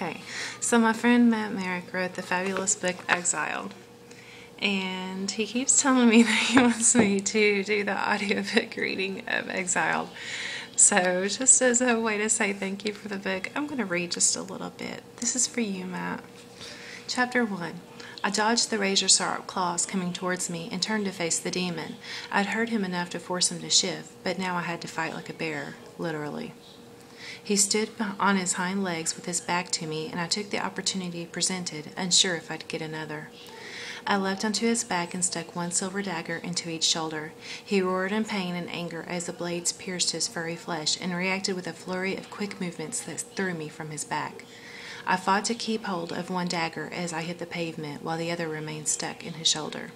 Okay, so my friend MR Merrick wrote the fabulous book Exiled, and he keeps telling me that he wants me to do the audiobook reading of Exiled. So just as a way to say thank you for the book, I'm going to read just a little bit. This is for you, Matt. Chapter 1. I dodged the razor-sharp claws coming towards me and turned to face the demon. I'd hurt him enough to force him to shift, but now I had to fight like a bear, literally. He stood on his hind legs with his back to me, and I took the opportunity presented, unsure if I'd get another. I leapt onto his back and stuck one silver dagger into each shoulder. He roared in pain and anger as the blades pierced his furry flesh and reacted with a flurry of quick movements that threw me from his back. I fought to keep hold of one dagger as I hit the pavement while the other remained stuck in his shoulder.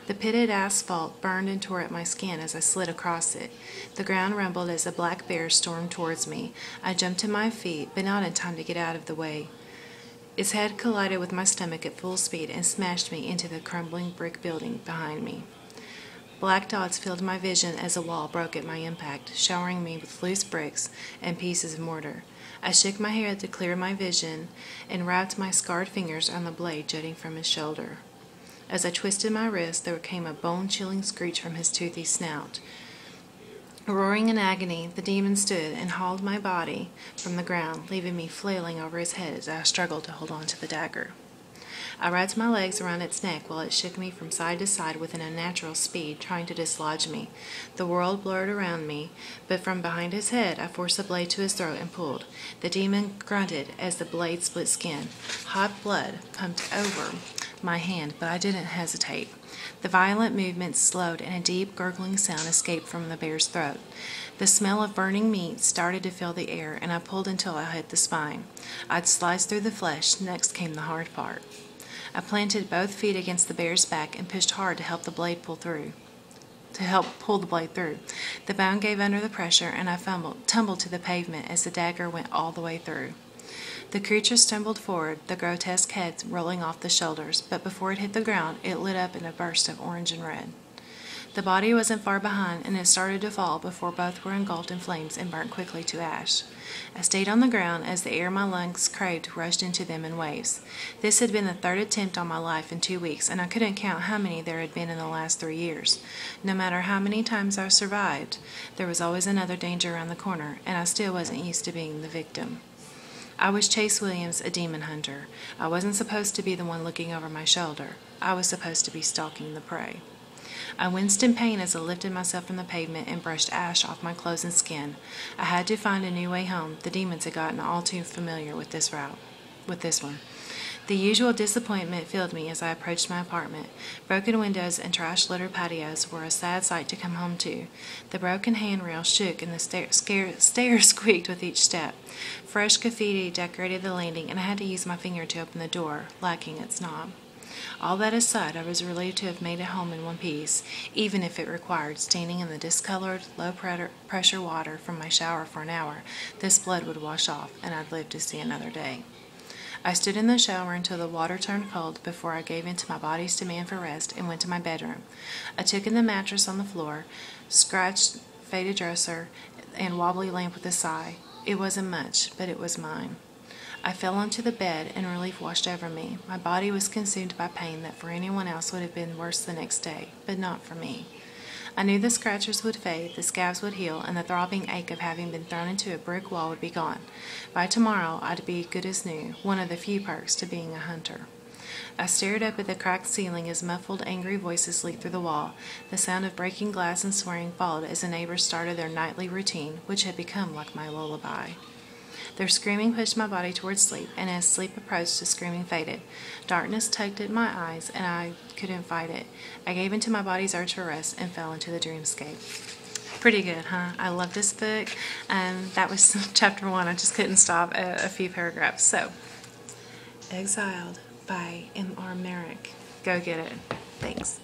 The pitted asphalt burned and tore at my skin as I slid across it. The ground rumbled as a black bear stormed towards me. I jumped to my feet, but not in time to get out of the way. Its head collided with my stomach at full speed and smashed me into the crumbling brick building behind me. Black dots filled my vision as a wall broke at my impact, showering me with loose bricks and pieces of mortar. I shook my head to clear my vision and wrapped my scarred fingers on the blade jutting from his shoulder. As I twisted my wrist, there came a bone-chilling screech from his toothy snout. Roaring in agony, the demon stood and hauled my body from the ground, leaving me flailing over his head as I struggled to hold on to the dagger. I wrapped my legs around its neck while it shook me from side to side with an unnatural speed, trying to dislodge me. The world blurred around me, but from behind his head I forced the blade to his throat and pulled. The demon grunted as the blade split skin. Hot blood pumped over my hand, but I didn't hesitate. The violent movement slowed and a deep gurgling sound escaped from the bear's throat. The smell of burning meat started to fill the air, and I pulled until I hit the spine. I'd sliced through the flesh. Next came the hard part. I planted both feet against the bear's back and pushed hard to help pull the blade through. The bone gave under the pressure, and I tumbled to the pavement as the dagger went all the way through. The creature stumbled forward, the grotesque head rolling off the shoulders, but before it hit the ground, it lit up in a burst of orange and red. The body wasn't far behind, and it started to fall before both were engulfed in flames and burnt quickly to ash. I stayed on the ground as the air my lungs craved rushed into them in waves. This had been the third attempt on my life in 2 weeks, and I couldn't count how many there had been in the last 3 years. No matter how many times I survived, there was always another danger around the corner, and I still wasn't used to being the victim. I was Chase Williams, a demon hunter. I wasn't supposed to be the one looking over my shoulder. I was supposed to be stalking the prey. I winced in pain as I lifted myself from the pavement and brushed ash off my clothes and skin. I had to find a new way home. The demons had gotten all too familiar with this one. The usual disappointment filled me as I approached my apartment. Broken windows and trash-littered patios were a sad sight to come home to. The broken handrail shook and the stairs squeaked with each step. Fresh graffiti decorated the landing, and I had to use my finger to open the door, lacking its knob. All that aside, I was relieved to have made it home in one piece, even if it required standing in the discolored, low-pressure water from my shower for an hour. This blood would wash off, and I'd live to see another day. I stood in the shower until the water turned cold before I gave in to my body's demand for rest and went to my bedroom. I took in the mattress on the floor, scratched faded dresser, and wobbly lamp with a sigh. It wasn't much, but it was mine. I fell onto the bed, and relief washed over me. My body was consumed by pain that for anyone else would have been worse the next day, but not for me. I knew the scratches would fade, the scabs would heal, and the throbbing ache of having been thrown into a brick wall would be gone. By tomorrow, I'd be good as new, one of the few perks to being a hunter. I stared up at the cracked ceiling as muffled, angry voices leaked through the wall. The sound of breaking glass and swearing followed as the neighbors started their nightly routine, which had become like my lullaby. Their screaming pushed my body towards sleep, and as sleep approached, the screaming faded. Darkness tugged at my eyes, and I couldn't fight it. I gave into my body's urge for rest and fell into the dreamscape. Pretty good, huh? I love this book. That was chapter 1. I just couldn't stop a few paragraphs. So, Exiled by MR Merrick. Go get it. Thanks.